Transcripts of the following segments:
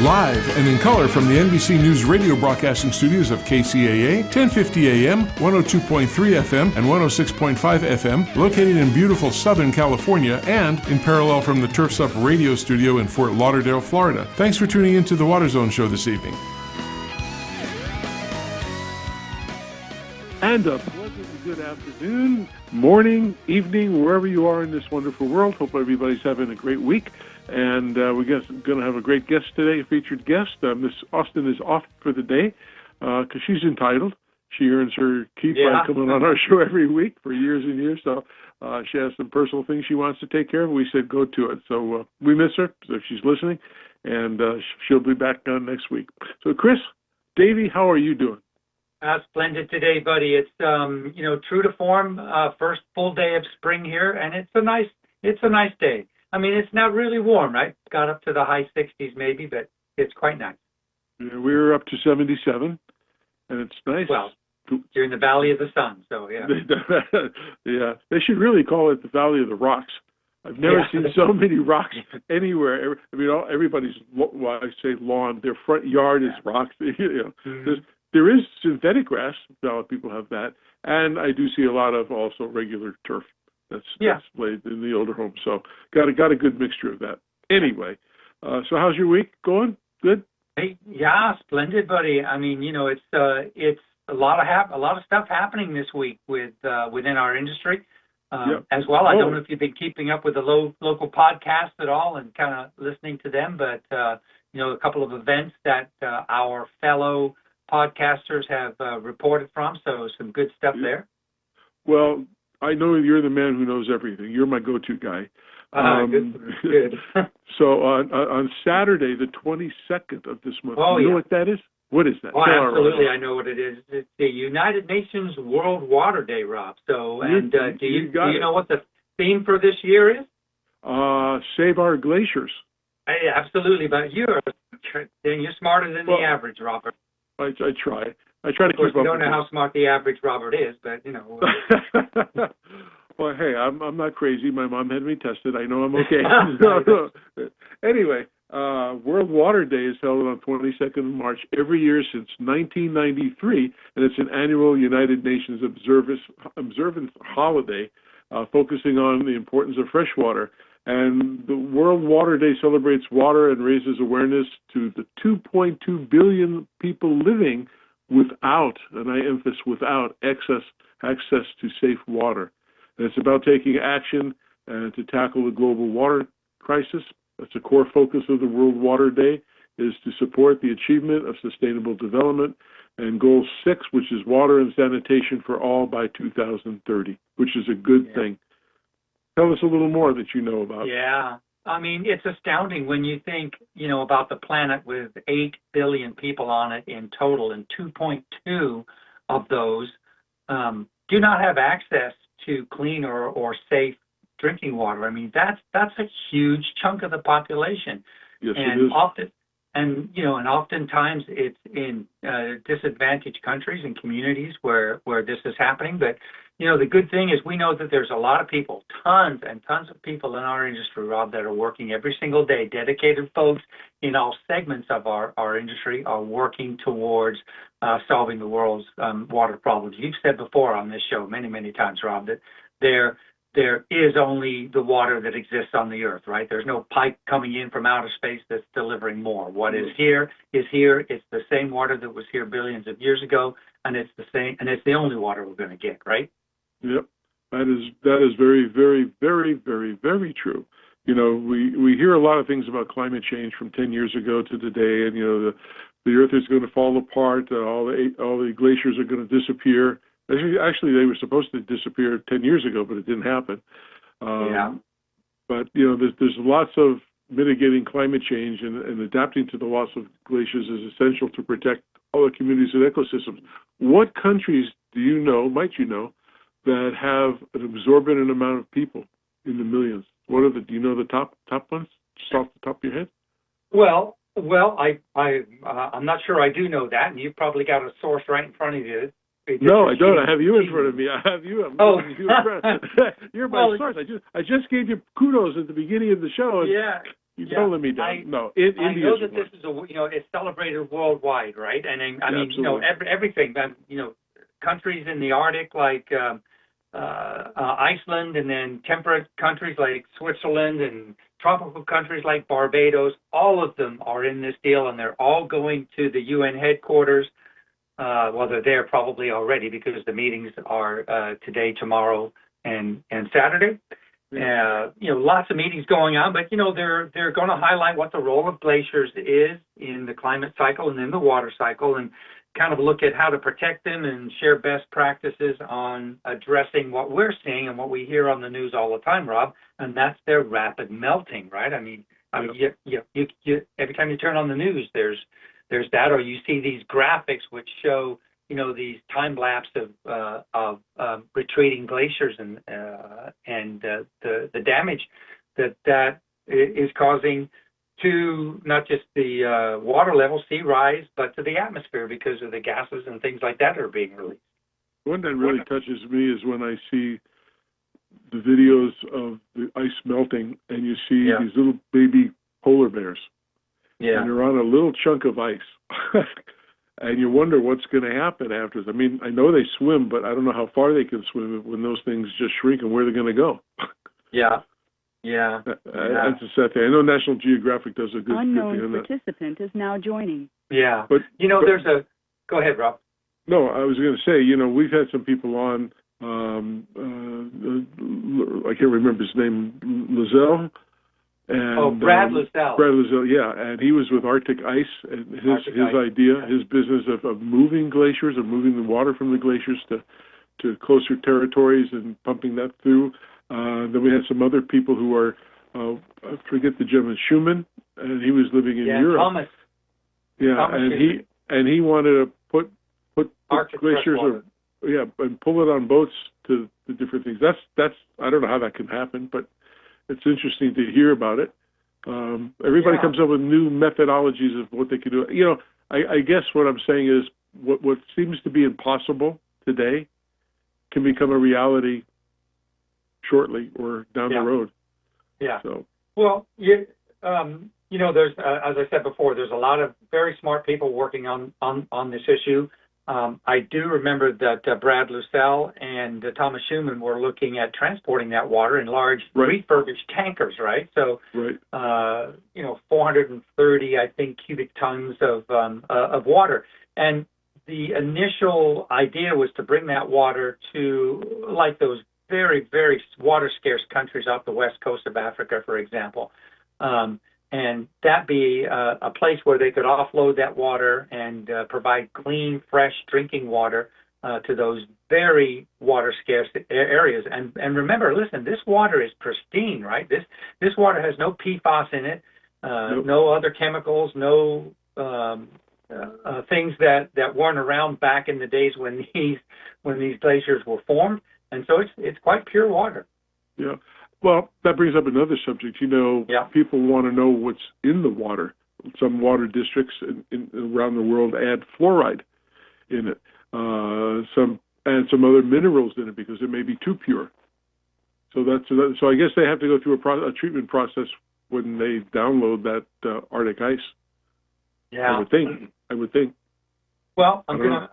Live and in color from the NBC News radio broadcasting studios of KCAA, 1050 AM, 102.3 FM, and 106.5 FM, located in beautiful Southern California, and in parallel from the Turf's Up radio studio in Fort Lauderdale, Florida. Thanks for tuning in to the Water Zone Show this evening. And a pleasant good afternoon, morning, evening, wherever you are in this wonderful world. Hope everybody's having a great week. And we're going to have a great guest today, a featured guest. Miss Austin is off for the day because she's entitled. She earns her keep by coming on our show every week for years and years. So she has some personal things she wants to take care of. We said go to it. So we miss her, so if she's listening, and she'll be back on next week. So Chris, Davey, how are you doing? Splendid today, buddy. It's true to form. First full day of spring here, and it's a nice day. I mean, it's not really warm, right? Got up to the high 60s maybe, but it's quite nice. Yeah, we're up to 77, and it's nice. Well, you're in the Valley of the Sun, so yeah. Yeah, they should really call it the Valley of the Rocks. I've never seen so many rocks anywhere. I mean, everybody's, I say lawn, their front yard is rocks. There is synthetic grass. A lot of people have that. And I do see a lot of also regular turf that's laid in the older homes. So got a good mixture of that. Anyway, so how's your week going? Good? Hey, yeah, splendid, buddy. I mean, it's a lot of stuff happening this week within our industry as well. I don't know if you've been keeping up with the local podcasts at all and kind of listening to them, but a couple of events that our fellow podcasters have reported from, so some good stuff there. Well, I know you're the man who knows everything. You're my go-to guy. Good. So on Saturday, the 22nd of this month, you know what that is? What is that? Oh, absolutely, I know what it is. It's the United Nations World Water Day, Rob. So, do you know what the theme for this year is? Save our glaciers. Hey, absolutely, but you're smarter than the average, Robert. I try. I try to keep up. I don't know how smart the average Robert is, but Well, hey, I'm not crazy. My mom had me tested. I know I'm okay. Anyway, World Water Day is held on 22nd of March every year since 1993, and it's an annual United Nations observance holiday focusing on the importance of fresh water. And the World Water Day celebrates water and raises awareness to the 2.2 billion people living without, and I emphasize without, access to safe water. And it's about taking action to tackle the global water crisis. That's a core focus of the World Water Day, is to support the achievement of sustainable development and Goal 6, which is water and sanitation for all by 2030, which is a good thing. Tell us a little more that you know about. Yeah. I mean, it's astounding when you think, about the planet with 8 billion people on it in total, and 2.2 of those do not have access to clean or safe drinking water. I mean, that's a huge chunk of the population. Yes, and it is. Oftentimes it's in disadvantaged countries and communities where this is happening. But the good thing is we know that there's a lot of people, tons and tons of people in our industry, Rob, that are working every single day. Dedicated folks in all segments of our industry are working towards solving the world's water problems. You've said before on this show many, many times, Rob, that there is only the water that exists on the earth, right? There's no pipe coming in from outer space that's delivering more. What is here is here. It's the same water that was here billions of years ago, and it's the same, and it's the only water we're going to get, right? Yep. That is very, very, very, very, very true. We hear a lot of things about climate change from 10 years ago to today, and the earth is going to fall apart, all the glaciers are going to disappear. Actually, they were supposed to disappear 10 years ago, but it didn't happen. But, there's lots of mitigating climate change, and adapting to the loss of glaciers is essential to protect all the communities and ecosystems. What countries might you know, that have an exorbitant amount of people in the millions? What are do you know the top ones, just off the top of your head? Well, I'm not sure I do know that, and you've probably got a source right in front of you. No, I don't. I have you in front of me. I have you. You're my source. I just gave you kudos at the beginning of the show. And Don't let me down. No, I know that this is it's celebrated worldwide, right? And I mean, everything. Countries in the Arctic like Iceland, and then temperate countries like Switzerland, and tropical countries like Barbados. All of them are in this deal, and they're all going to the UN headquarters. Well, they're there probably already because the meetings are today, tomorrow, and Saturday. Lots of meetings going on, but they're going to highlight what the role of glaciers is in the climate cycle and in the water cycle, and kind of look at how to protect them and share best practices on addressing what we're seeing and what we hear on the news all the time, Rob, and that's their rapid melting, right? I mean, you every time you turn on the news, there's that, or you see these graphics which show these time lapse of retreating glaciers and the damage that is causing to not just the water level, sea rise, but to the atmosphere because of the gases and things like that are being released. One that really touches me is when I see the videos of the ice melting, and you see these little baby polar bears, and they're on a little chunk of ice. And you wonder what's going to happen afterwards. I mean, I know they swim, but I don't know how far they can swim when those things just shrink and where they're going to go. Yeah. That's a sad thing. I know National Geographic does a good thing on that. Unknown participant is now joining. Yeah. But there's a... Go ahead, Rob. No, I was going to say, we've had some people on, I can't remember his name, Lizelle. And, Brad Lizelle. Brad Lizelle, yeah, and he was with Arctic Ice, and his idea, his business of moving glaciers, of moving the water from the glaciers to closer territories and pumping that through. Then we had some other people who are, I forget the gentleman, Schumann, and he was living in Europe. Thomas. Yeah, Thomas and he wanted to put glaciers, and pull it on boats to the different things. That's I don't know how that can happen, but it's interesting to hear about it. Everybody comes up with new methodologies of what they can do. I guess what I'm saying is what seems to be impossible today can become a reality shortly or down the road. Yeah. So. Well, there's, as I said before, there's a lot of very smart people working on this issue. I do remember that Brad Lucelle and Thomas Schumann were looking at transporting that water in large refurbished tankers, right? So, 430, I think, cubic tons of water. And the initial idea was to bring that water to, like, those very, very water-scarce countries off the west coast of Africa, for example. And that be a place where they could offload that water and provide clean, fresh drinking water to those very water-scarce areas. And remember, listen, this water is pristine, right? This water has no PFAS in it, no other chemicals, no things that weren't around back in the days when these glaciers were formed. And so it's quite pure water. Yeah. Well, that brings up another subject. People want to know what's in the water. Some water districts around the world add fluoride in it. Some add some other minerals in it because it may be too pure. So I guess they have to go through a treatment process when they download that Arctic ice. Yeah, I would think. Well, I'm gonna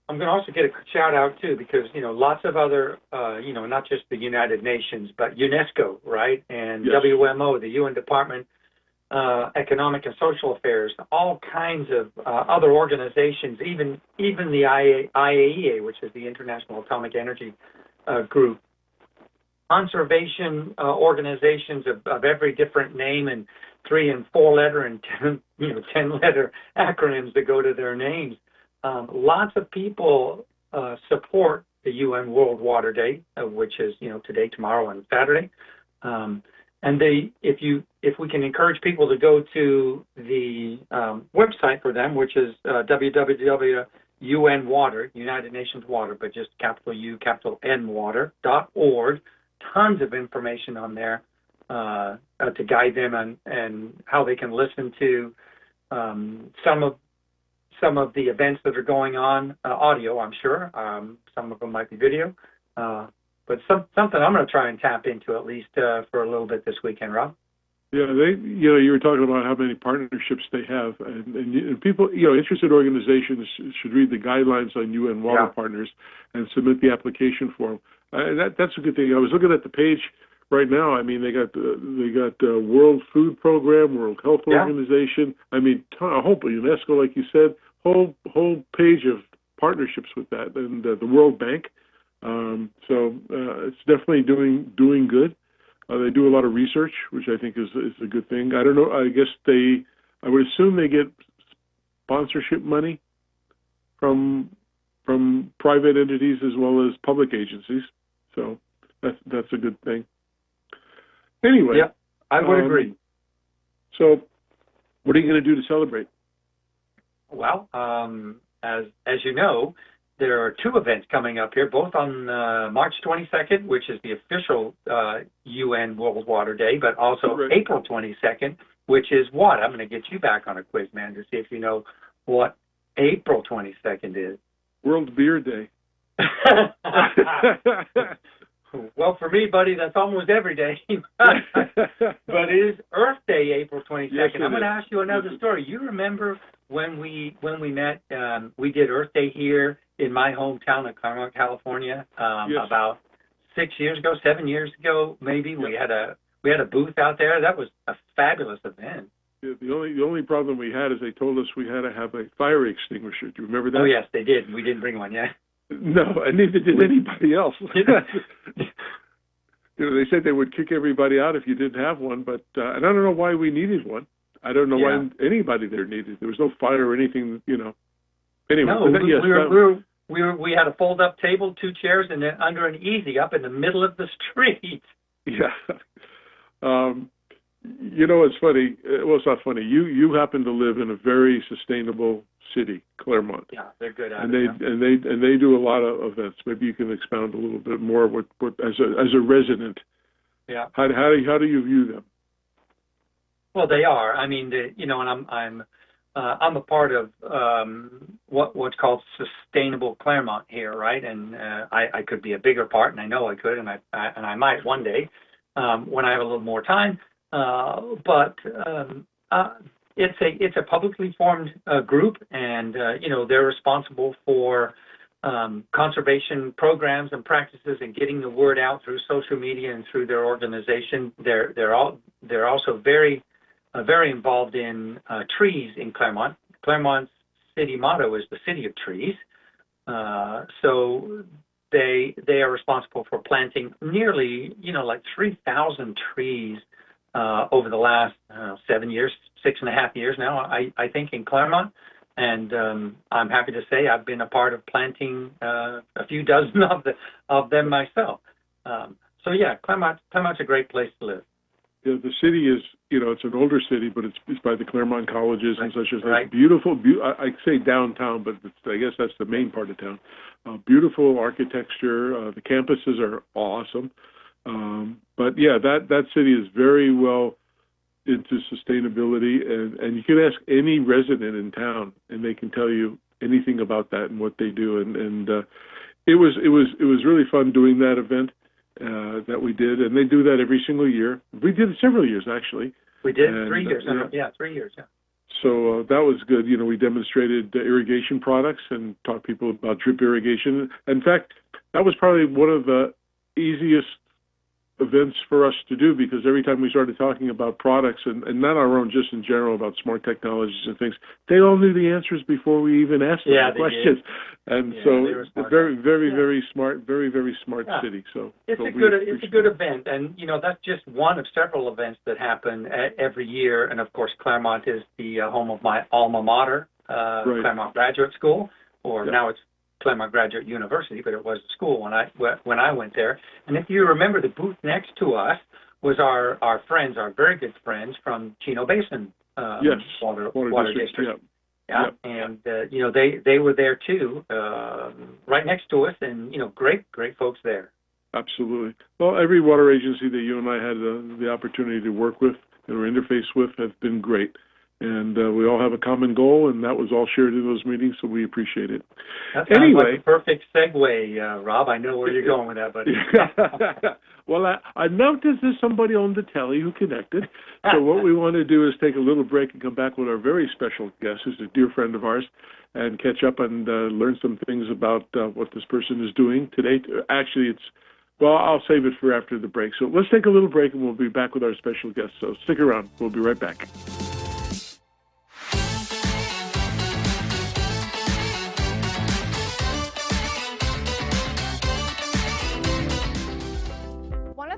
also get a shout out too, because lots of other not just the United Nations but UNESCO, right, and WMO, the UN Department Economic and Social Affairs, all kinds of other organizations, even the IAEA, which is the International Atomic Energy Group, conservation organizations of every different name and 3- and 4-letter and 10-letter acronyms that go to their names. Lots of people support the UN World Water Day, which is today, tomorrow, and Saturday. And if we can encourage people to go to the website for them, which is www.UN Water, United Nations Water, but just capital U, capital N Water.org. Tons of information on there to guide them and how they can listen to some of the events that are going on, audio, I'm sure. Some of them might be video. But something I'm going to try and tap into at least for a little bit this weekend, Rob. Yeah, you were talking about how many partnerships they have, and people, interested organizations should read the guidelines on UN water partners and submit the application form. That's a good thing. I was looking at the page right now. I mean, they got World Food Program, World Health Organization. I mean, a whole UNESCO, like you said, whole page of partnerships with that, and the World Bank. So it's definitely doing good. They do a lot of research, which I think is a good thing. I don't know. I guess I would assume they get sponsorship money from private entities as well as public agencies. So that's a good thing. Anyway, yeah, I would agree. So, what are you going to do to celebrate? Well, as you know, there are two events coming up here, both on March 22nd, which is the official UN World Water Day, but also April 22nd, which is what? I'm going to get you back on a quiz, man, to see if you know what April 22nd is. World Beer Day. Well, for me, buddy, that's almost every day. But it is Earth Day, April 22nd. Yes, I'm going to ask you another story. You remember when we met, we did Earth Day here in my hometown of Claremont, California, about 7 years ago, maybe. Yep. We had a booth out there. That was a fabulous event. Yeah, the only problem we had is they told us we had to have a fire extinguisher. Do you remember that? Oh yes, they did. We didn't bring one. Yeah. No, and neither did anybody else. They said they would kick everybody out if you didn't have one, but and I don't know why we needed one. I don't know why anybody there needed. There was no fire or anything, Anyway, no, we had a fold-up table, 2 chairs, and then under an easy up in the middle of the street. Yeah. It's funny. Well, it's not funny. You happen to live in a very sustainable city, Claremont. Yeah, they're good at it. And they do a lot of events. Maybe you can expound a little bit more. What as a resident? Yeah. How do you view them? Well, they are. I mean, and I'm a part of what's called Sustainable Claremont here, right? And I could be a bigger part, and I know I could, and I might one day when I have a little more time. But it's a publicly formed group, and they're responsible for conservation programs and practices and getting the word out through social media and through their organization. They're also very involved in trees in Claremont. Claremont's city motto is the City of Trees. So they are responsible for planting nearly, like 3,000 trees over the last 7 years, 6.5 years now, I think, in Claremont. And I'm happy to say I've been a part of planting a few dozen of them myself. So yeah, Claremont's a great place to live. Yeah, the city is, it's an older city, but it's by the Claremont colleges and such as that. Right. Beautiful, I say downtown, but I guess that's the main part of town. Beautiful architecture. The campuses are awesome. But yeah, that city is very well into sustainability, and you can ask any resident in town, and they can tell you anything about that and what they do. And it was really fun doing that event. That we did, and they do that every single year. We did it several years, actually. We did 3 years. 3 years, yeah. So that was good. We demonstrated irrigation products and taught people about drip irrigation. In fact, that was probably one of the easiest events for us to do, because every time we started talking about products, and not our own, just in general, about smart technologies and things, they all knew the answers before we even asked them the questions. Did. And so very, very, very smart, very, very smart city. So it's a good event, and that's just one of several events that happen every year. And of course, Claremont is the home of my alma mater, Claremont Graduate School, or now it's Claremont Graduate University, but it was a school when I went there. And if you remember, the booth next to us was our friends, our very good friends from Chino Basin Water District. Yeah. And they were there too, right next to us, and great folks there. Absolutely. Well, every water agency that you and I had the opportunity to work with or interface with has been great. And we all have a common goal, and that was all shared in those meetings, so we appreciate it. That sounds like a perfect segue, Rob. I know where you're going with that, buddy. Well, I noticed there's somebody on the telly who connected. So what we want to do is take a little break and come back with our very special guest, who's a dear friend of ours, and catch up and learn some things about what this person is doing today. Actually, I'll save it for after the break. So let's take a little break, and we'll be back with our special guest. So stick around. We'll be right back.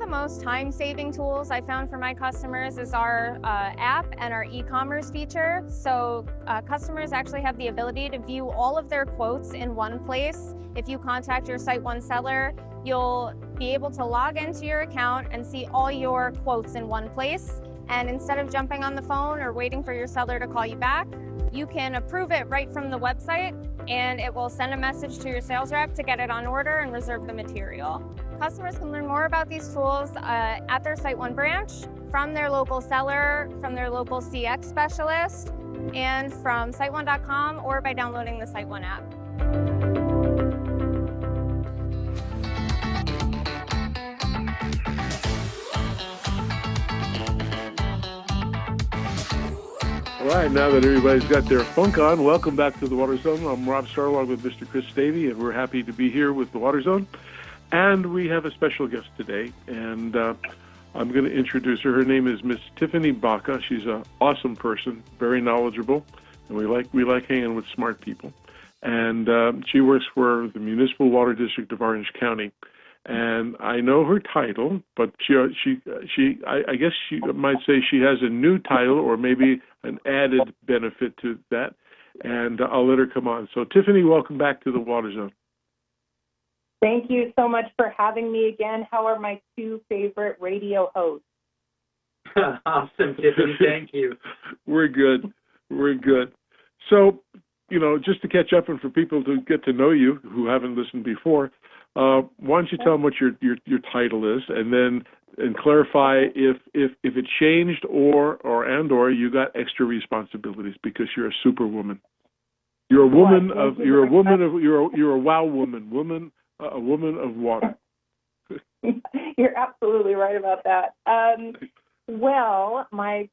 Most time-saving tools I found for my customers is our app and our e-commerce feature. So customers actually have the ability to view all of their quotes in one place. If you contact your Site One seller, you'll be able to log into your account and see all your quotes in one place. And instead of jumping on the phone or waiting for your seller to call you back, you can approve it right from the website, and it will send a message to your sales rep to get it on order and reserve the material. Customers can learn more about these tools at their Site One branch, from their local seller, from their local CX specialist, and from SiteOne.com, or by downloading the Site One app. All right, now that everybody's got their funk on, welcome back to the Water Zone. I'm Rob Starlog with Mr. Chris Davey, and we're happy to be here with the Water Zone. And we have a special guest today, and I'm going to introduce her. Her name is Miss Tiffany Baca. She's an awesome person, very knowledgeable, and we like hanging with smart people. And she works for the Municipal Water District of Orange County. And I know her title, but I guess she might say she has a new title or maybe an added benefit to that. And I'll let her come on. So, Tiffany, welcome back to the Water Zone. Thank you so much for having me again. How are my two favorite radio hosts? Awesome, Tiffany. Thank you. We're good. So, just to catch up and for people to get to know you who haven't listened before, why don't you tell them what your title is, and clarify if it changed or you got extra responsibilities because you're a superwoman. You're a woman you're a wow woman, a woman of water. You're absolutely right about that. Well, my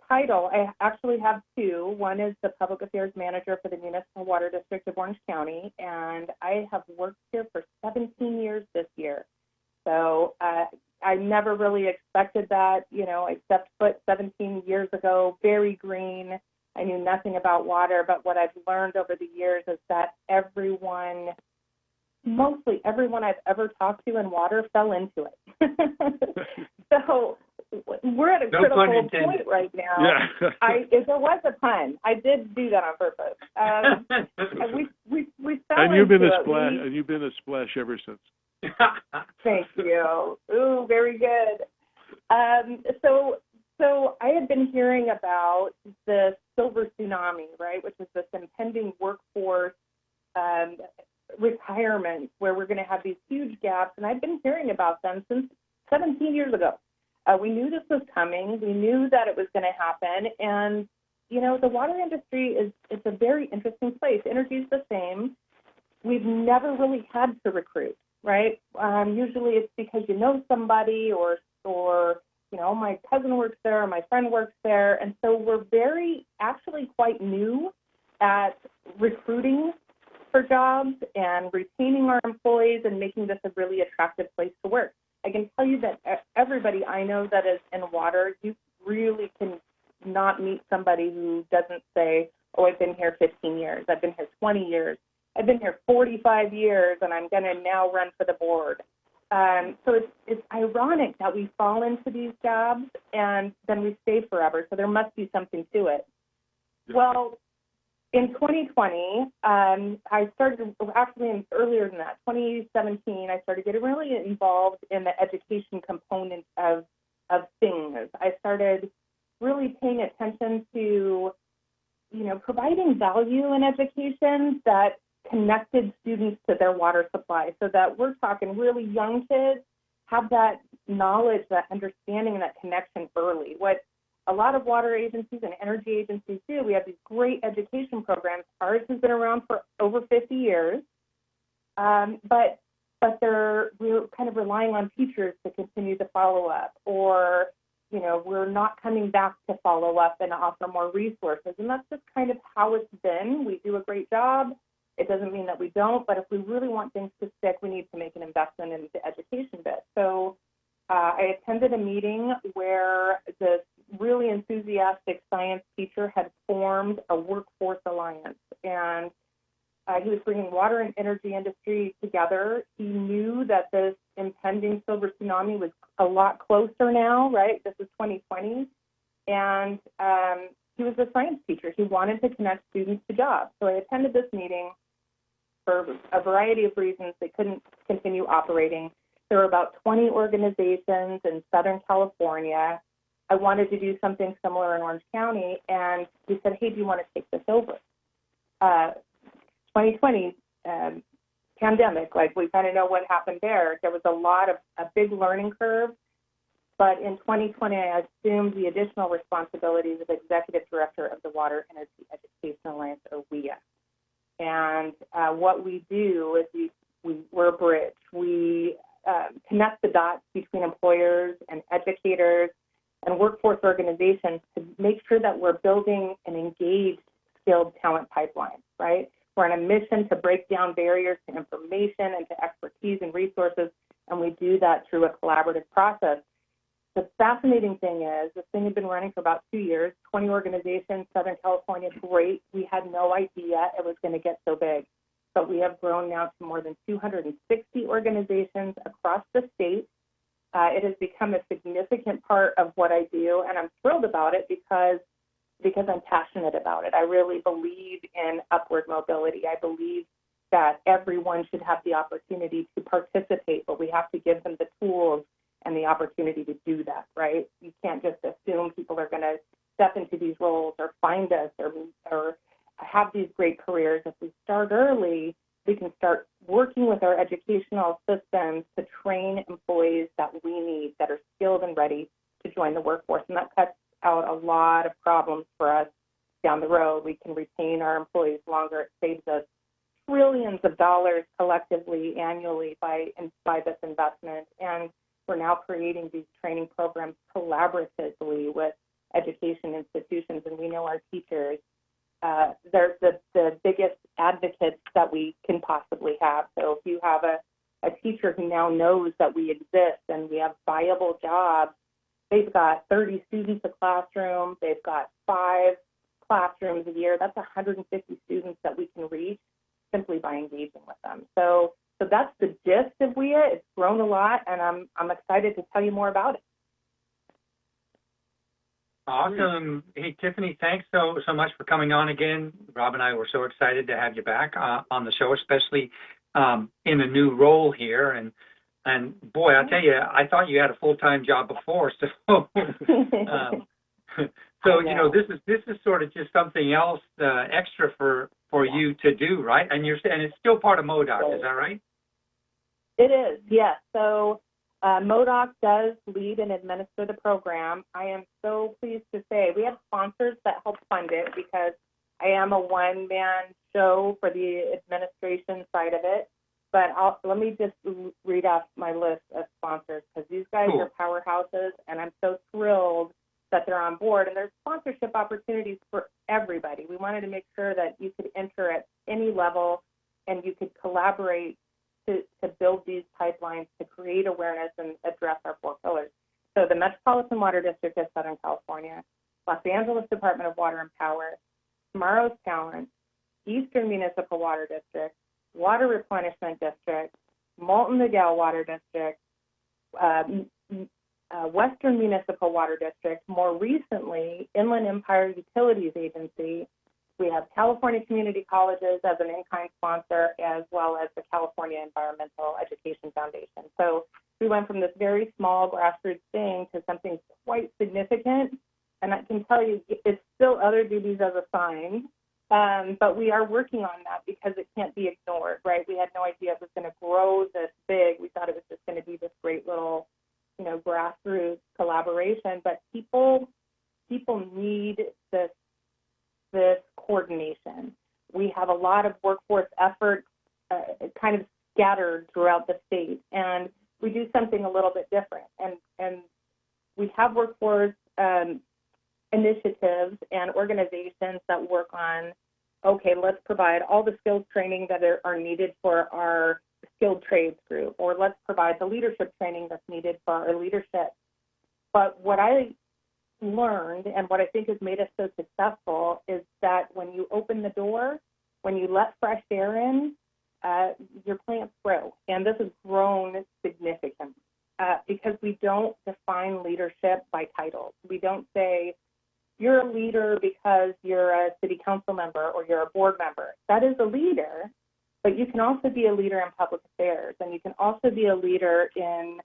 title, I actually have two. One is the Public Affairs Manager for the Municipal Water District of Orange County, and I have worked here for 17 years this year. So I never really expected that. I stepped foot 17 years ago, very green. I knew nothing about water, but what I've learned over the years is that mostly everyone I've ever talked to in water fell into it. So we're at a critical point right now. Yeah. There was a pun. I did do that on purpose. We fell and you've been into a splash. And you've been a splash ever since. Thank you. Ooh, very good. So I had been hearing about the silver tsunami, right, which is this impending workforce retirement where we're going to have these huge gaps, and I've been hearing about them since 17 years ago. We knew this was coming. We knew that it was going to happen, and the water industry it's a very interesting place. Energy is the same. We've never really had to recruit, right? Usually it's because you know somebody or my cousin works there or my friend works there, and so we're actually quite new at recruiting for jobs and retaining our employees and making this a really attractive place to work. I can tell you that everybody I know that is in water, you really can not meet somebody who doesn't say, oh, I've been here 15 years, I've been here 20 years, I've been here 45 years, and I'm going to now run for the board. So it's ironic that we fall into these jobs and then we stay forever. So there must be something to it. Well, in 2020, I started, actually earlier than that, 2017, I started getting really involved in the education component of things. I started really paying attention to, providing value in education that connected students to their water supply, so that we're talking really young kids have that knowledge, that understanding, and that connection early. What a lot of water agencies and energy agencies do. We have these great education programs. Ours has been around for over 50 years, but we're kind of relying on teachers to continue to follow up, or we're not coming back to follow up and offer more resources. And that's just kind of how it's been. We do a great job. It doesn't mean that we don't, but if we really want things to stick, we need to make an investment in the education bit. So I attended a meeting where this really enthusiastic science teacher had formed a workforce alliance, and he was bringing water and energy industry together. He knew that this impending silver tsunami was a lot closer now, right? This is 2020. And he was a science teacher. He wanted to connect students to jobs. So I attended this meeting for a variety of reasons. They couldn't continue operating. There were about 20 organizations in Southern California. I wanted to do something similar in Orange County, and he said, hey, do you want to take this over? 2020 pandemic, like we kind of know what happened there. There was a big learning curve, but in 2020, I assumed the additional responsibilities of Executive Director of the Water Energy Education Alliance, or WEA. And what we do is we're a bridge. We connect the dots between employers and educators and workforce organizations to make sure that we're building an engaged, skilled talent pipeline, right? We're on a mission to break down barriers to information and to expertise and resources, and we do that through a collaborative process. The fascinating thing is this thing had been running for about 2 years, 20 organizations, Southern California, great. We had no idea it was going to get so big, but we have grown now to more than 260 organizations across the state. It has become a significant part of what I do, and I'm thrilled about it because I'm passionate about it. I really believe in upward mobility. I believe that everyone should have the opportunity to participate, but we have to give them the tools and the opportunity to do that, right? You can't just assume people are going to step into these roles or find us or have these great careers. If we start early, we can start working with our educational systems to train employees that we need, that are skilled and ready to join the workforce. And that cuts out a lot of problems for us down the road. We can retain our employees longer. It saves us trillions of dollars collectively annually by this investment. And we're now creating these training programs collaboratively with education institutions, and we know our teachers, they're the biggest advocates that we can possibly have. So if you have a teacher who now knows that we exist and we have viable jobs, they've got 30 students a classroom, they've got 5 classrooms a year, that's 150 students that we can reach simply by engaging with them. So that's the gist of WEA. It's grown a lot, and I'm excited to tell you more about it. Awesome. Hey, Tiffany, thanks so much for coming on again. Rob and I were so excited to have you back on the show, especially in a new role here. And boy, I'll tell you, I thought you had a full-time job before, so this is sort of just something else extra for you to do, right? And it's still part of MODOC, is that right? It is, yes. So MODOC does lead and administer the program. I am so pleased to say we have sponsors that help fund it because I am a one-man show for the administration side of it. But let me just read off my list of sponsors because these guys are powerhouses, and I'm so thrilled that they're on board. And there's sponsorship opportunities for everybody. We wanted to make sure that you could enter at any level and you could collaborate to build these pipelines, to create awareness and address our 4 pillars. So the Metropolitan Water District of Southern California, Los Angeles Department of Water and Power, Tomorrow's Talent, Eastern Municipal Water District, Water Replenishment District, Molten Miguel Water District, Western Municipal Water District, more recently, Inland Empire Utilities Agency. We have California Community Colleges as an in-kind sponsor, as well as the California Environmental Education Foundation. So we went from this very small grassroots thing to something quite significant. And I can tell you, it's still other duties as assigned, but we are working on that because it can't be ignored, right? We had no idea it was going to grow this big. We thought it was just going to be this great little, grassroots collaboration. But people need this coordination. We have a lot of workforce efforts kind of scattered throughout the state, and we do something a little bit different. And we have workforce initiatives and organizations that work on, okay, let's provide all the skills training that are needed for our skilled trades group, or let's provide the leadership training that's needed for our leadership. But what I learned and what I think has made us so successful is that when you open the door, when you let fresh air in, your plants grow. And this has grown significantly because we don't define leadership by titles. We don't say, you're a leader because you're a city council member or you're a board member. That is a leader, but you can also be a leader in public affairs, and you can also be a leader in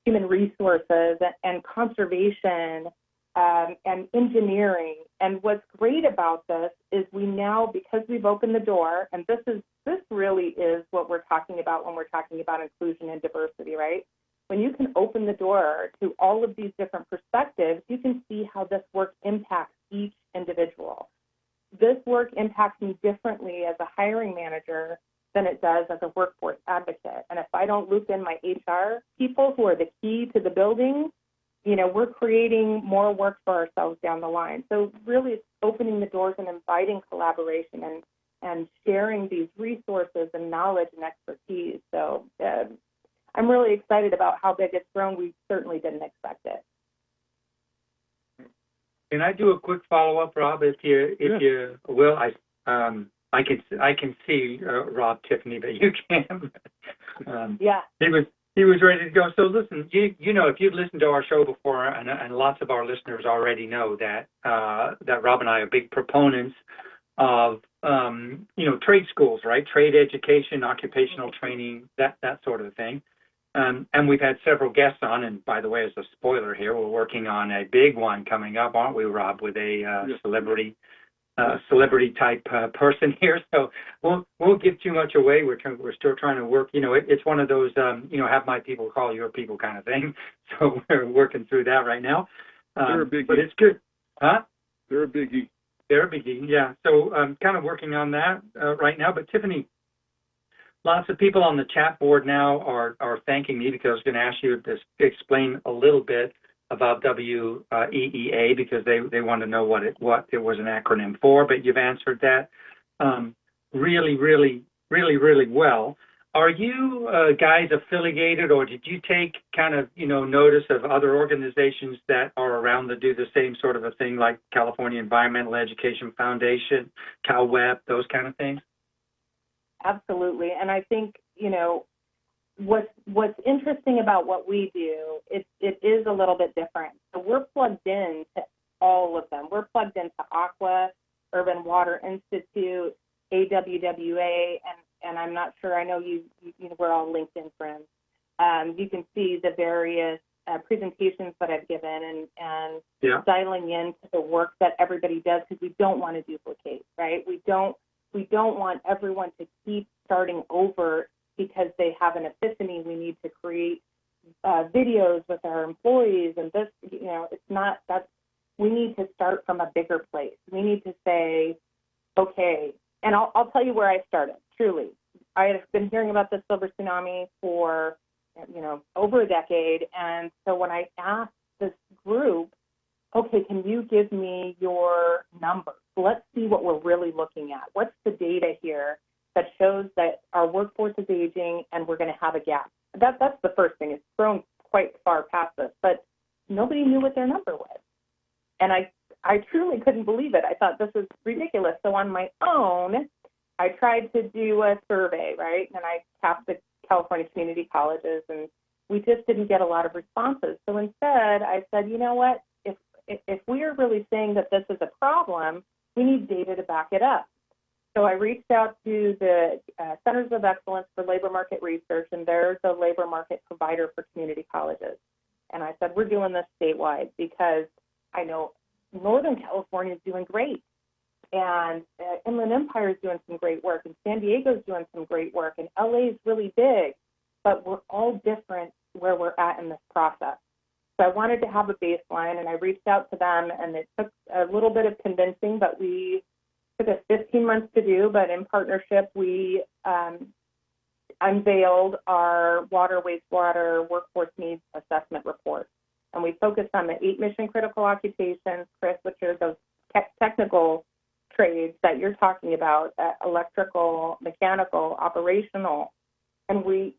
human resources and conservation and engineering. And what's great about this is we now, because we've opened the door, and this really is what we're talking about when we're talking about inclusion and diversity, right? When you can open the door to all of these different perspectives, you can see how this work impacts each individual. This work impacts me differently as a hiring manager than it does as a workforce advocate. And if I don't loop in my HR people who are the key to the building, we're creating more work for ourselves down the line. So really it's opening the doors and inviting collaboration and sharing these resources and knowledge and expertise. So I'm really excited about how big it's grown. We certainly didn't expect it. Can I do a quick follow-up, Rob, if you will? I can see Rob, Tiffany, but you can't. Yeah. He was ready to go. So listen, if you've listened to our show before, and lots of our listeners already know that Rob and I are big proponents of trade schools, right? Trade education, occupational training, that sort of thing. And we've had several guests on, and by the way, as a spoiler here, we're working on a big one coming up, aren't we, Rob, with a celebrity type person here. So won't give too much away. We're still trying to work. It's one of those have my people call your people kind of thing. So we're working through that right now. They're a biggie. But it's good, huh? They're a biggie. They're a biggie, yeah. So I'm kind of working on that right now. But Tiffany, lots of people on the chat board now are thanking me because I was going to ask you to explain a little bit about WEEA because they want to know what it was an acronym for, but you've answered that really, really, really, really well. Are you guys affiliated, or did you take kind of notice of other organizations that are around that do the same sort of a thing, like California Environmental Education Foundation, CalWEP, those kind of things? Absolutely, and I think what's interesting about what we do, it is a little bit different. So we're plugged in to all of them. We're plugged into Aqua, Urban Water Institute, AWWA, and I'm not sure, I know we're all LinkedIn friends. You can see the various presentations that I've given and dialing into the work that everybody does, because we don't want to duplicate, right? We don't want everyone to keep starting over because they have an epiphany. We need to create videos with our employees, and this, it's not that. We need to start from a bigger place. We need to say, okay, and I'll tell you where I started. Truly, I have been hearing about the silver tsunami for over a decade, and so when I asked this group, okay, can you give me your numbers? Let's see what we're really looking at. What's the data here that shows that our workforce is aging and we're going to have a gap? That's the first thing. It's grown quite far past this, but nobody knew what their number was. And I truly couldn't believe it. I thought this was ridiculous. So on my own, I tried to do a survey, right? And I tapped the California community colleges, and we just didn't get a lot of responses. So instead, I said, you know what? If we are really saying that this is a problem, we need data to back it up. So I reached out to the Centers of Excellence for Labor Market Research, and they're the labor market provider for community colleges. And I said, we're doing this statewide because I know Northern California is doing great, and Inland Empire is doing some great work, and San Diego is doing some great work, and LA is really big, but we're all different where we're at in this process. So I wanted to have a baseline, and I reached out to them, and it took a little bit of convincing, but we took us 15 months to do, but in partnership, we unveiled our water, wastewater, workforce needs assessment report. And we focused on the 8 mission-critical occupations, Chris, which are those technical trades that you're talking about, electrical, mechanical, operational. And we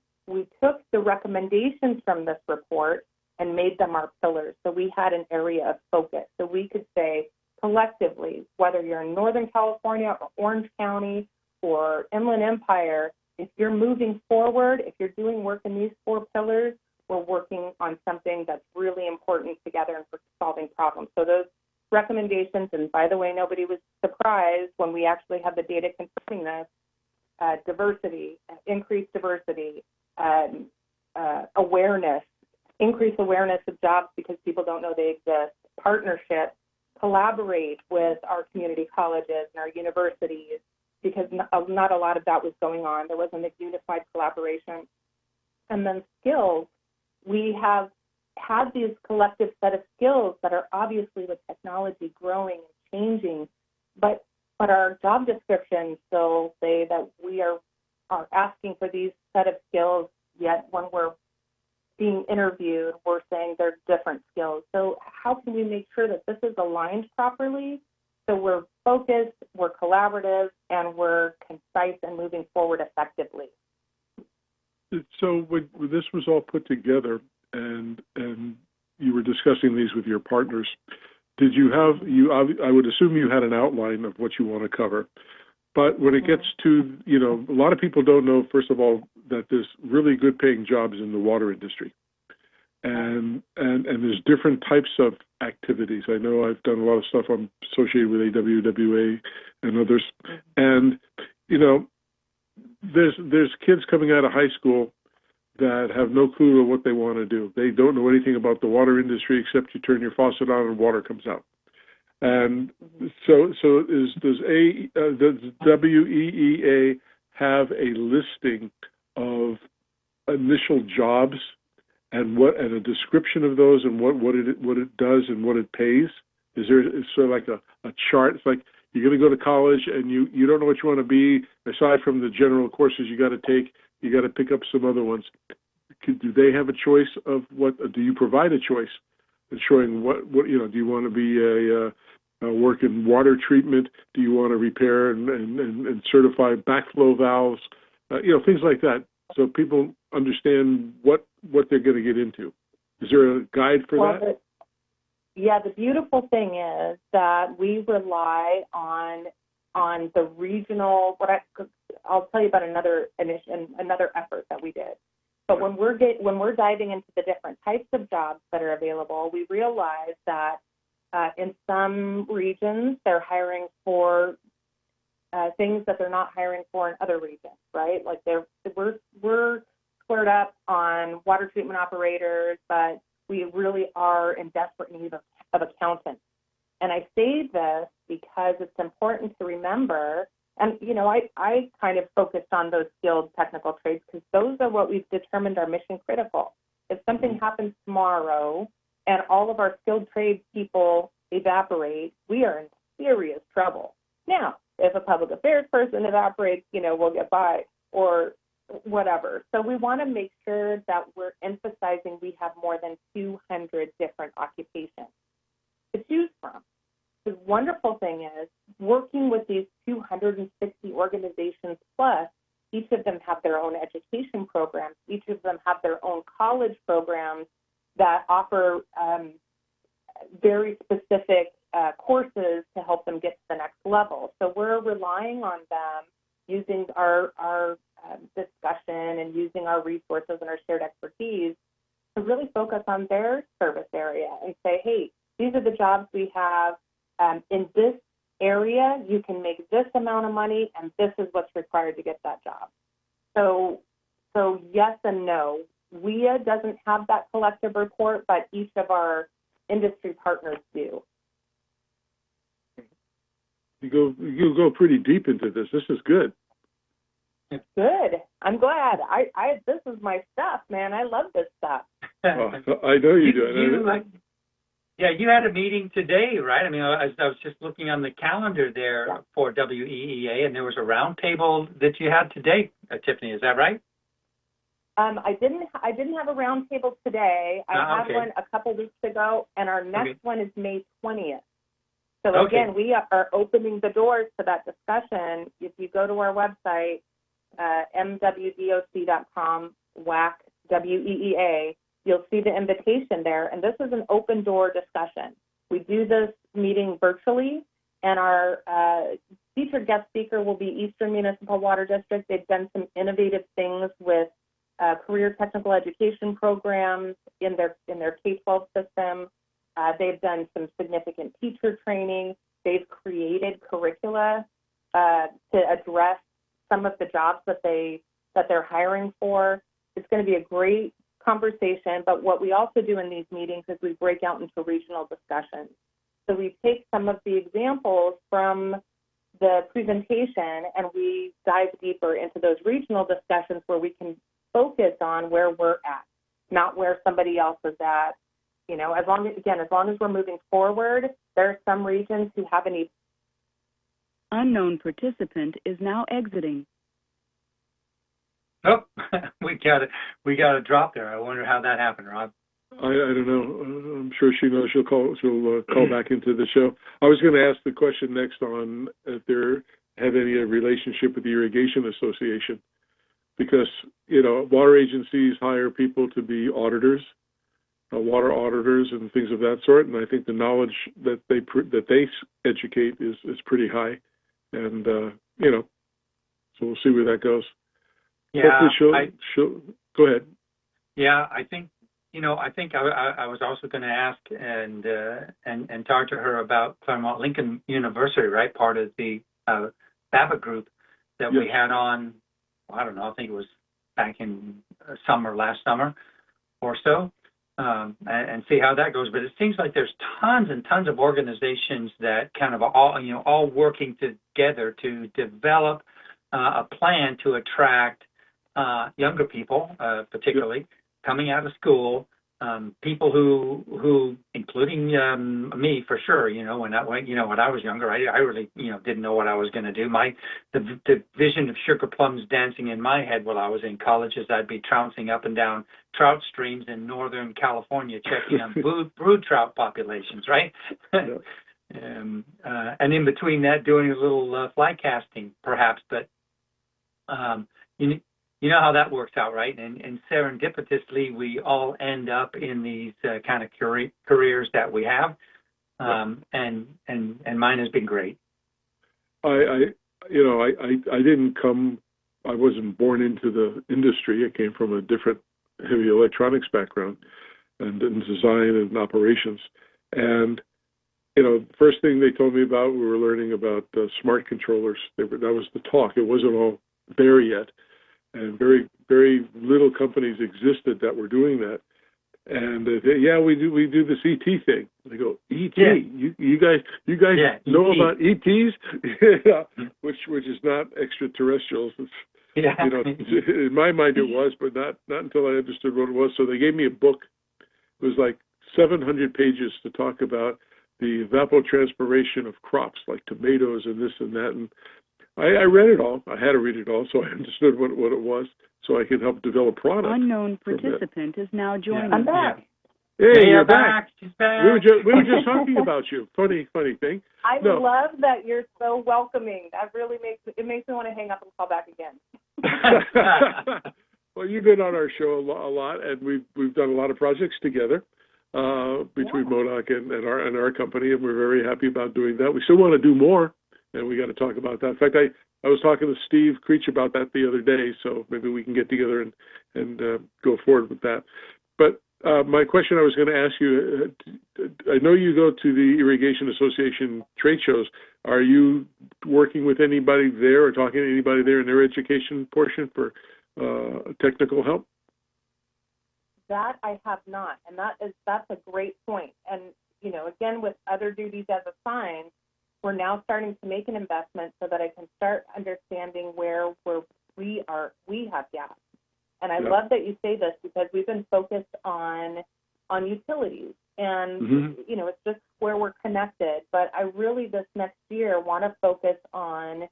took the recommendations from this report and made them our pillars. So we had an area of focus. So we could say collectively, whether you're in Northern California or Orange County or Inland Empire, if you're moving forward, if you're doing work in these 4 pillars, we're working on something that's really important together and for solving problems. So those recommendations, and by the way, nobody was surprised when we actually have the data confirming this, diversity, increased diversity, awareness, increased awareness of jobs because people don't know they exist, partnership, collaborate with our community colleges and our universities, because not a lot of that was going on. There wasn't a unified collaboration. And then skills, we have had these collective set of skills that are obviously with technology growing and changing, but our job descriptions still say that we are asking for these set of skills, yet when we're being interviewed, we're saying they're different skills. So how can we make sure that this is aligned properly so we're focused, we're collaborative, and we're concise and moving forward effectively? So when this was all put together and you were discussing these with your partners, did you have, I would assume you had an outline of what you want to cover. But when it gets to, a lot of people don't know, first of all, that there's really good paying jobs in the water industry. And there's different types of activities. I know I've done a lot of stuff I'm associated with AWWA and others. And, there's kids coming out of high school that have no clue of what they want to do. They don't know anything about the water industry except you turn your faucet on and water comes out. And so does WEEA have a listing of initial jobs and a description of those and what it does and what it pays? Is there sort of like a chart? It's like you're going to go to college and you don't know what you want to be. Aside from the general courses you got to take, you got to pick up some other ones. Do they have a choice of what? Do you provide a choice in showing what do you want to be work in water treatment? Do you want to repair and certify backflow valves? Things like that, so people understand what they're going to get into. Is there a guide for that? The beautiful thing is that we rely on the regional. I'll tell you about another effort that we did. But when we're diving into the different types of jobs that are available, we realize that in some regions they're hiring for things that they're not hiring for in other regions, right? Like we're squared up on water treatment operators, but we really are in desperate need of accountants. And I say this because it's important to remember. And, I kind of focused on those skilled technical trades because those are what we've determined are mission critical. If something happens tomorrow and all of our skilled trades people evaporate, we are in serious trouble. Now, if a public affairs person evaporates, we'll get by or whatever. So we want to make sure that we're emphasizing we have more than 200 different occupations to choose from. The wonderful thing is working with these 260 organizations plus, each of them have their own education programs. Each of them have their own college programs that offer very specific courses to help them get to the next level. So we're relying on them using our discussion and using our resources and our shared expertise to really focus on their service area and say, hey, these are the jobs we have. In this area, you can make this amount of money, and this is what's required to get that job. So yes and no. WEA doesn't have that collective report, but each of our industry partners do. You go pretty deep into this. This is good. Good. I'm glad. This is my stuff, man. I love this stuff. I know you do. You had a meeting today, right? I mean, I was just looking on the calendar there for WEEA, and there was a roundtable that you had today, Tiffany. Is that right? I didn't have a roundtable today. I had one a couple weeks ago, and our next one is May 20th. So again, we are opening the doors to that discussion. If you go to our website, mwdoc.com, WEEA, you'll see the invitation there. And this is an open door discussion. We do this meeting virtually, and our featured guest speaker will be Eastern Municipal Water District. They've done some innovative things with career technical education programs in their K-12 system. They've done some significant teacher training. They've created curricula to address some of the jobs that they're hiring for. It's going to be a great conversation, but what we also do in these meetings is we break out into regional discussions. So we take some of the examples from the presentation and we dive deeper into those regional discussions where we can focus on where we're at, not where somebody else is at. You know, as long as we're moving forward, there are some regions who have any. Unknown participant is now exiting. Oh, we got a drop there. I wonder how that happened, Rob. I don't know. I'm sure she knows. She'll call back into the show. I was going to ask the question next on if there had any relationship with the Irrigation Association, because water agencies hire people to be auditors, water auditors, and things of that sort. And I think the knowledge that they educate is pretty high, and so we'll see where that goes. Yeah, she'll go ahead. Yeah, I think I was also going to ask and talk to her about Claremont Lincoln University, right? Part of the BABA group that we had on. I don't know. I think it was back in last summer or so, and see how that goes. But it seems like there's tons and tons of organizations that kind of all working together to develop a plan to attract younger people, particularly coming out of school, people who including me for sure. When I was younger, I really didn't know what I was going to do. The vision of sugar plums dancing in my head while I was in college is I'd be trouncing up and down trout streams in Northern California, checking on brood trout populations, right? Yeah. And in between that, doing a little fly casting, perhaps, but. You know how that works out, right? And serendipitously, we all end up in these kind of careers that we have, and mine has been great. I wasn't born into the industry. I came from a different heavy electronics background, and in design and operations. And first thing they told me about, we were learning about smart controllers. That was the talk. It wasn't all there yet. And very, very little companies existed that were doing that. And we do this ET thing. They go, ET? Yeah. You guys know about ETs? which is not extraterrestrials. In my mind it was, but not until I understood what it was. So they gave me a book. It was like 700 pages to talk about the evapotranspiration of crops like tomatoes and this and that. And I read it all. I had to read it all, so I understood what it was, so I could help develop product. Unknown participant is now joining. I'm back. Hey, you're back. She's back. We were just talking about you. Funny thing. I love that you're so welcoming. That really makes me want to hang up and call back again. Well, you've been on our show a lot, and we've done a lot of projects together between MODOC and our company, and we're very happy about doing that. We still want to do more. And we got to talk about that. In fact, I was talking to Steve Creech about that the other day, so maybe we can get together and go forward with that. But my question I was going to ask you, I know you go to the Irrigation Association trade shows. Are you working with anybody there or talking to anybody there in their education portion for technical help? That I have not, and that's a great point. And again, with other duties as assigned, we're now starting to make an investment so that I can start understanding where we have gaps. And I love that you say this because we've been focused on utilities. And, you know, it's just where we're connected. But I really this next year want to focus on,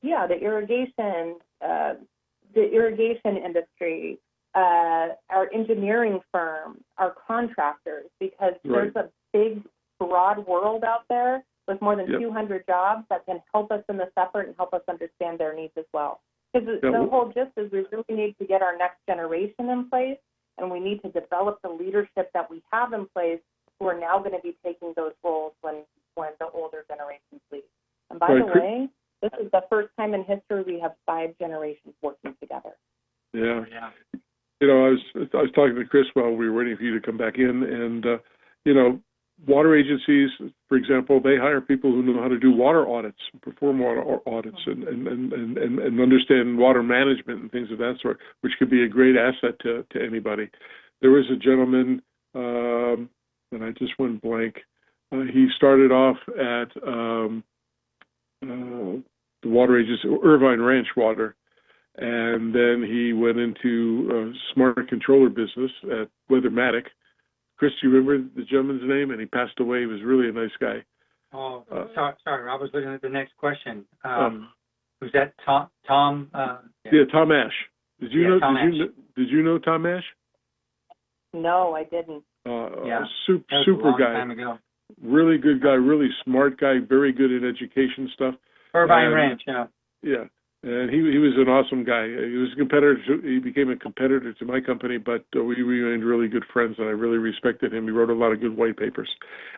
the irrigation industry, our engineering firms, our contractors, because there's a big, broad world out there with more than 200 jobs that can help us in this effort and help us understand their needs as well. Because the whole gist is we really need to get our next generation in place, and we need to develop the leadership that we have in place who are now going to be taking those roles when the older generations leave. And by the way, this is the first time in history we have 5 generations working together. Yeah. You know, I was talking to Chris while we were waiting for you to come back in, and you know, water agencies, for example, they hire people who know how to do water audits, perform water audits, and understand water management and things of that sort, which could be a great asset to anybody. There was a gentleman, and I just went blank. He started off at the water agency, Irvine Ranch Water, and then he went into smart controller business at Weathermatic. Chris, do you remember the gentleman's name? And he passed away. He was really a nice guy. Oh, sorry. I was looking at the next question. Was that Tom? Tom Ash. Did you know? Did you know Tom Ash? No, I didn't. Super guy. Time ago. Really good guy. Really smart guy. Very good at education stuff. Irvine Ranch. Yeah. And he was an awesome guy. He was a competitor. He became a competitor to my company, but we remained really good friends, and I really respected him. He wrote a lot of good white papers.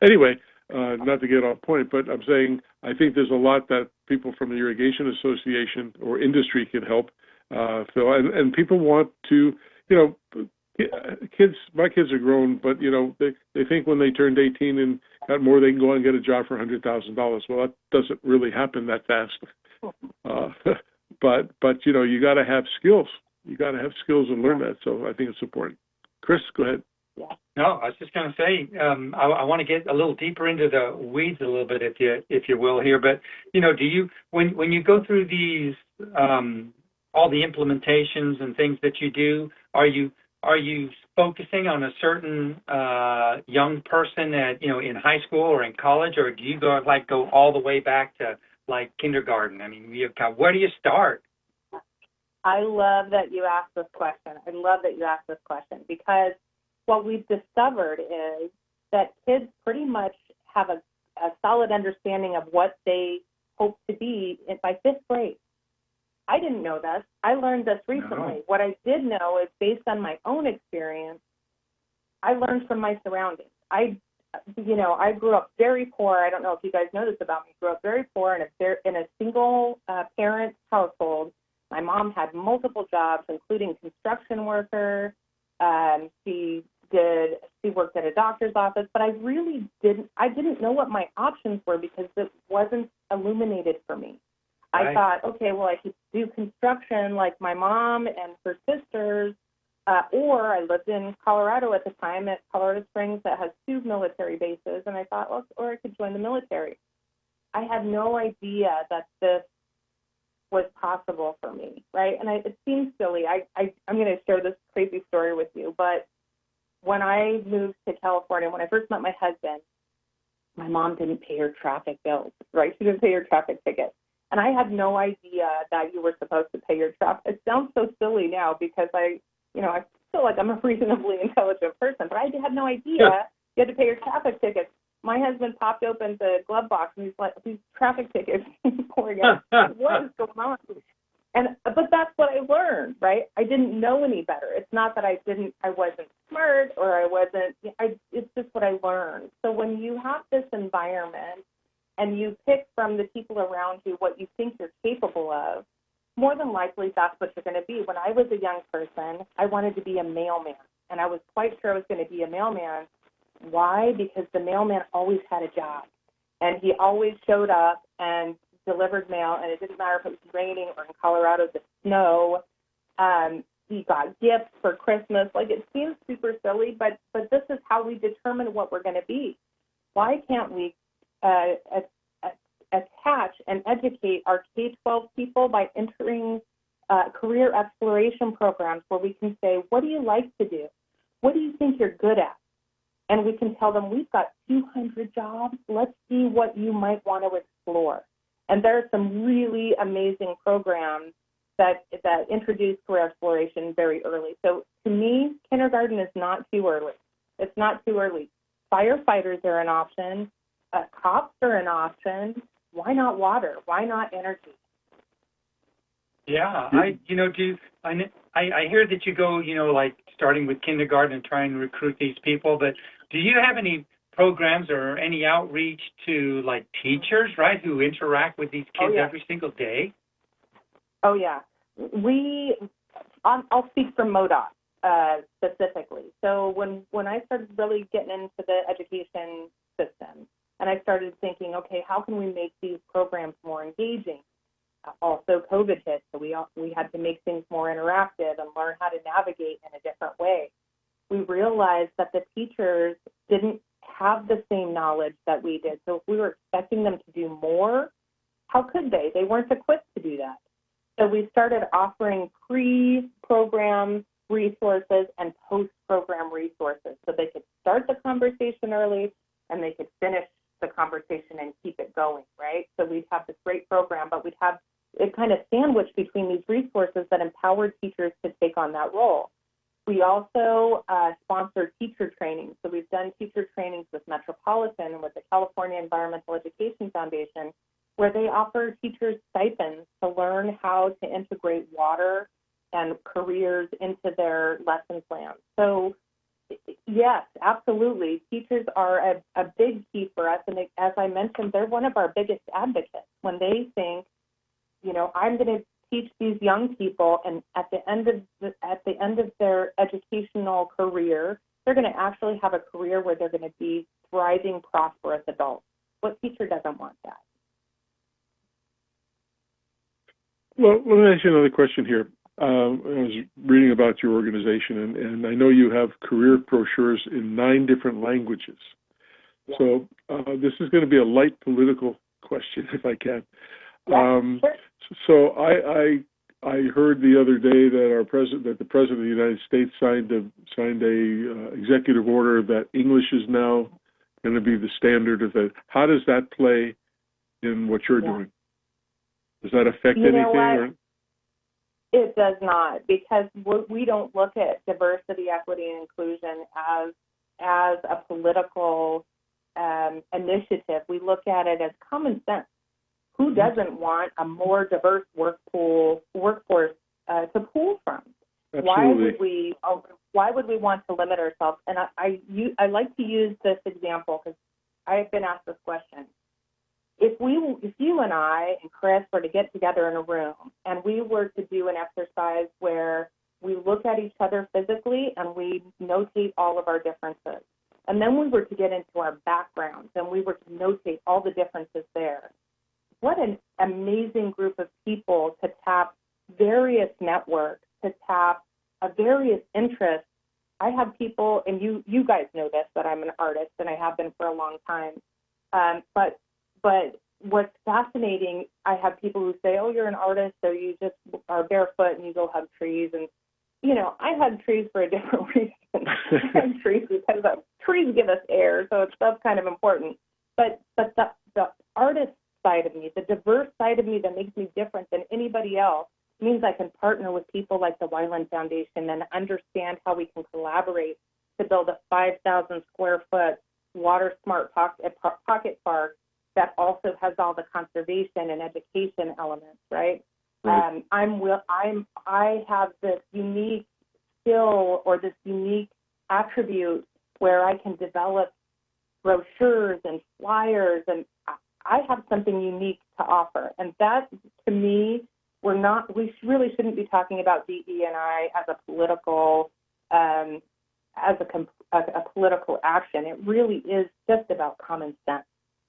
Anyway, not to get off point, but I'm saying I think there's a lot that people from the Irrigation Association or industry can help, Phil. And people want to, you know, kids. My kids are grown, but you know, they think when they turned 18 and got more, they can go out and get a job for $100,000. Well, that doesn't really happen that fast. But you know, you got to have skills. You got to have skills and learn that. So I think it's important. Chris, go ahead. No, I was just going to say I want to get a little deeper into the weeds a little bit, if you will here. But you know, do you when you go through these all the implementations and things that you do, are you focusing on a certain young person at in high school or in college, or do you go all the way back to like kindergarten? I mean, where do you start? I love that you asked this question. Because what we've discovered is that kids pretty much have a solid understanding of what they hope to be by 5th grade. I didn't know this. I learned this recently. No. What I did know is based on my own experience, I learned from my surroundings. I grew up very poor. I don't know if you guys know this about me. I grew up very poor in a single parent household. My mom had multiple jobs, including construction worker. She worked at a doctor's office, but I didn't know what my options were because it wasn't illuminated for me. Right. I thought, okay, well, I could do construction like my mom and her sisters, or I lived in Colorado at the time at Colorado Springs that has 2 military bases, and I thought, well, or I could join the military. I had no idea that this was possible for me, right? And it seems silly. I'm going to share this crazy story with you, but when I moved to California, when I first met my husband, my mom didn't pay her traffic bills, right? She didn't pay her traffic tickets. And I had no idea that you were supposed to pay your traffic. It sounds so silly now because I feel like I'm a reasonably intelligent person, but I had no idea you had to pay your traffic tickets. My husband popped open the glove box and he's like, these traffic tickets pouring out. What is going on? But that's what I learned, right? I didn't know any better. It's not that I wasn't smart or it's just what I learned. So when you have this environment and you pick from the people around you what you think you're capable of, more than likely that's what you're going to be. When I was a young person, I wanted to be a mailman, and I was quite sure I was going to be a mailman. Why? Because the mailman always had a job, and he always showed up and delivered mail, and it didn't matter if it was raining or in Colorado the snow. He got gifts for Christmas. Like, it seems super silly, but this is how we determine what we're going to be. Why can't we attach and educate our K-12 people by entering career exploration programs where we can say, what do you like to do? What do you think you're good at? And we can tell them, we've got 200 jobs. Let's see what you might want to explore. And there are some really amazing programs that introduce career exploration very early. So to me, kindergarten is not too early. It's not too early. Firefighters are an option. Cops are an option. Why not water? Why not energy? Yeah, I hear that you go, like starting with kindergarten and trying to recruit these people, but do you have any programs or any outreach to like teachers, right, who interact with these kids every single day? Oh, yeah. I'll speak for MODOC specifically. So when I started really getting into the education system, and I started thinking, okay, how can we make these programs more engaging? Also, COVID hit, so we had to make things more interactive and learn how to navigate in a different way. We realized that the teachers didn't have the same knowledge that we did. So if we were expecting them to do more, how could they? They weren't equipped to do that. So we started offering pre-program resources and post-program resources so they could start the conversation early and they could finish the conversation and keep it going, right? So we'd have this great program, but we'd have it kind of sandwiched between these resources that empowered teachers to take on that role. We also sponsor teacher training. So we've done teacher trainings with Metropolitan and with the California Environmental Education Foundation, where they offer teachers stipends to learn how to integrate water and careers into their lesson plans. So yes, absolutely. Teachers are a big key for us. And as I mentioned, they're one of our biggest advocates when they think, I'm going to teach these young people, and at the end of their educational career, they're going to actually have a career where they're going to be thriving, prosperous adults. What teacher doesn't want that? Well, let me ask you another question here. I was reading about your organization, and I know you have career brochures in 9 different languages. Yeah. So this is going to be a light political question, if I can. Yeah, sure. So I heard the other day that the President of the United States signed a executive order that English is now going to be the standard of that. How does that play in what you're doing? Does that affect anything? Or? It does not, because we don't look at diversity, equity, and inclusion as a political initiative. We look at it as common sense. Who doesn't want a more diverse workforce to pull from? Absolutely. Why would we want to limit ourselves? And I like to use this example because I have been asked this question. If you and I and Chris were to get together in a room and we were to do an exercise where we look at each other physically and we notate all of our differences, and then we were to get into our backgrounds and we were to notate all the differences there, what an amazing group of people to tap various networks, to tap various interests. I have people, and you guys know this, that I'm an artist and I have been for a long time. But what's fascinating, I have people who say, oh, you're an artist, so you just are barefoot and you go hug trees. And, I hug trees for a different reason. I hug trees because trees give us air, so that's kind of important. But the artist side of me, the diverse side of me that makes me different than anybody else, means I can partner with people like the Wyland Foundation and understand how we can collaborate to build a 5,000 square foot water smart pocket park that also has all the conservation and education elements, right? I have this unique skill or this unique attribute where I can develop brochures and flyers, and I have something unique to offer. And that, to me, we really shouldn't be talking about DE&I as a political, a political action. It really is just about common sense.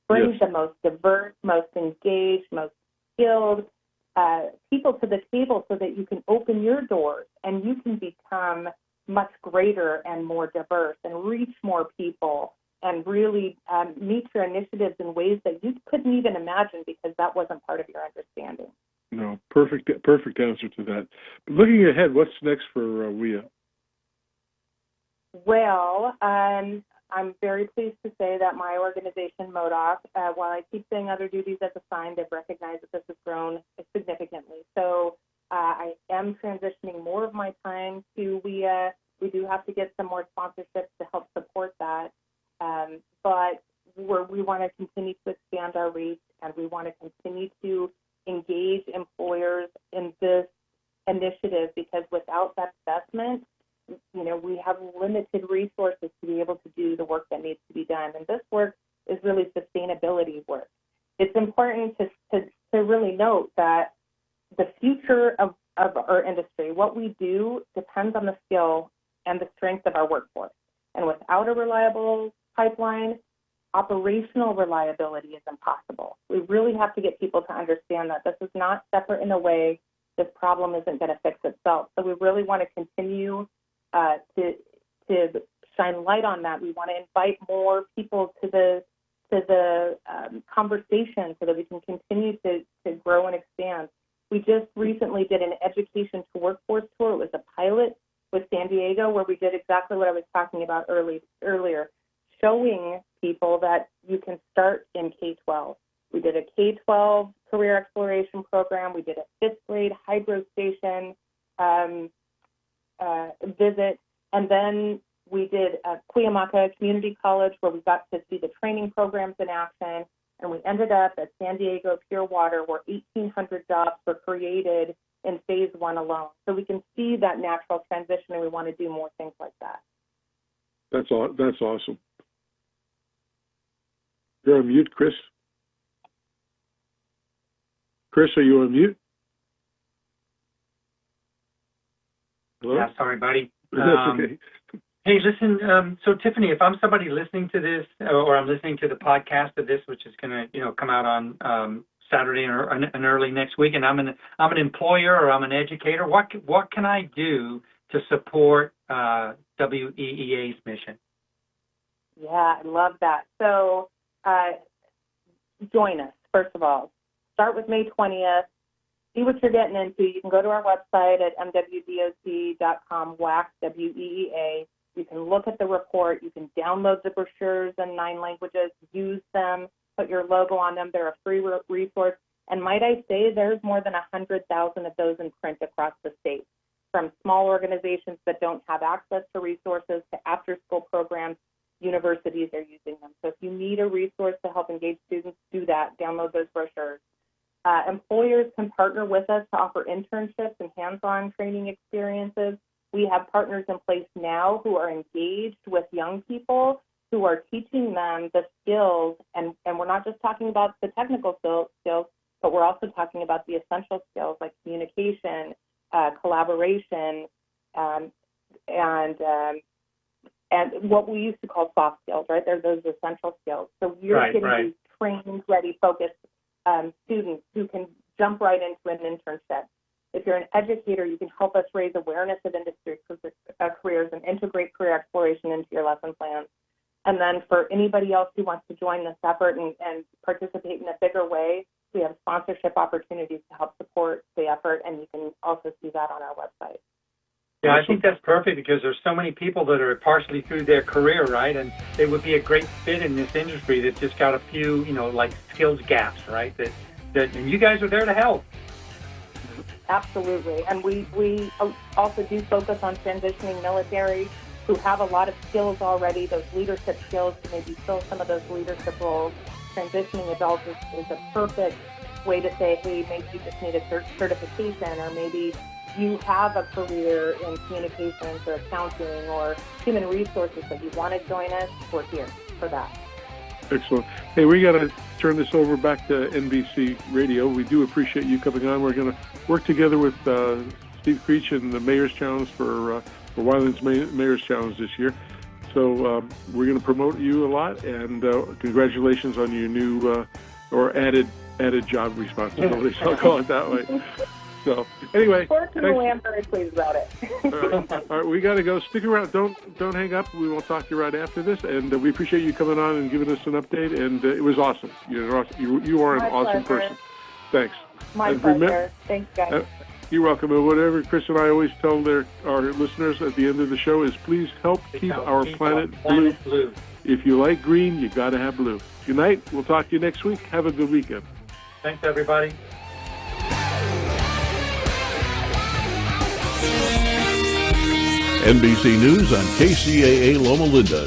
Bring the most diverse, most engaged, most skilled people to the table so that you can open your doors and you can become much greater and more diverse and reach more people and really meet your initiatives in ways that you couldn't even imagine because that wasn't part of your understanding. No, perfect answer to that. But looking ahead, what's next for WIA? Well, I'm very pleased to say that my organization, MODOC, while I keep saying other duties as assigned, I've recognized that this has grown significantly. So I am transitioning more of my time to WIA. We do have to get some more sponsorships to help support that. But we want to continue to expand our reach, and we want to continue to engage employers in this initiative, because without that investment, we have limited resources to be able to do the work that needs to be done. And this work is really sustainability work. It's important to really note that the future of our industry, what we do, depends on the skill and the strength of our workforce. And without a reliable pipeline, operational reliability is impossible. We really have to get people to understand that this is not separate in a way. This problem isn't going to fix itself. So we really want to continue to shine light on that. We want to invite more people to the conversation so that we can continue to grow and expand. We just recently did an education to workforce tour. It was a pilot with San Diego, where we did exactly what I was talking about earlier, showing people that you can start in K-12. We did a K-12 career exploration program. We did a fifth grade hydro station visit, and then we did a Cuyamaca Community College, where we got to see the training programs in action, and we ended up at San Diego Pure Water, where 1,800 jobs were created in phase one alone. So we can see that natural transition, and we want to do more things like that. That's awesome. You're on mute, Chris. Chris, are you on mute? Hello? Yeah, sorry, buddy. That's okay. Hey, listen. So, Tiffany, if I'm somebody listening to this, or I'm listening to the podcast of this, which is going to, come out on Saturday and early next week, and I'm an employer or I'm an educator, what can I do to support WEEA's mission? Yeah, I love that. So, join us. First of all, start with May 20th. See what you're getting into. You can go to our website at mwdoc.com, WEEA. You can look at the report. You can download the brochures in 9 languages, use them, put your logo on them. They're a free resource. And might I say, there's more than 100,000 of those in print across the state, from small organizations that don't have access to resources to after-school programs. Universities are using them. So if you need a resource to help engage students, do that. Download those brochures. Employers can partner with us to offer internships and hands-on training experiences. We have partners in place now who are engaged with young people, who are teaching them the skills, and we're not just talking about the technical skills, but we're also talking about the essential skills like communication, collaboration, and what we used to call soft skills, right? They're those essential skills. So we're getting these trained, ready, focused students who can jump right into an internship. If you're an educator, you can help us raise awareness of industry careers and integrate career exploration into your lesson plans. And then for anybody else who wants to join this effort and participate in a bigger way, we have sponsorship opportunities to help support the effort, and you can also see that on our website. Yeah, I think that's perfect, because there's so many people that are partially through their career, right? And they would be a great fit in this industry that just got a few, like skills gaps, right? And you guys are there to help. Absolutely. And we also do focus on transitioning military who have a lot of skills already, those leadership skills to maybe fill some of those leadership roles. Transitioning adults is a perfect way to say, hey, maybe you just need a certification, or maybe you have a career in communications or accounting or human resources that you want to join us. We're here for that. Excellent. Hey, we got to turn this over back to NBC Radio. We do appreciate you coming on. We're going to work together with Steve Creech and the Mayor's Challenge for Wyland's Mayor's Challenge this year. So we're going to promote you a lot, and congratulations on your new or added job responsibilities. I'll call it that way. So anyway, fortunately, I'm very pleased about it. All right, we got to go. Stick around. Don't hang up. We will talk to you right after this, and we appreciate you coming on and giving us an update. And it was awesome. You are an awesome person. Thanks. My And pleasure. Thanks, guys. You're welcome. And whatever Chris and I always tell our listeners at the end of the show is please help keep our planet blue. If you like green, you got to have blue. Good night. We'll talk to you next week. Have a good weekend. Thanks, everybody. NBC News on KCAA Loma Linda.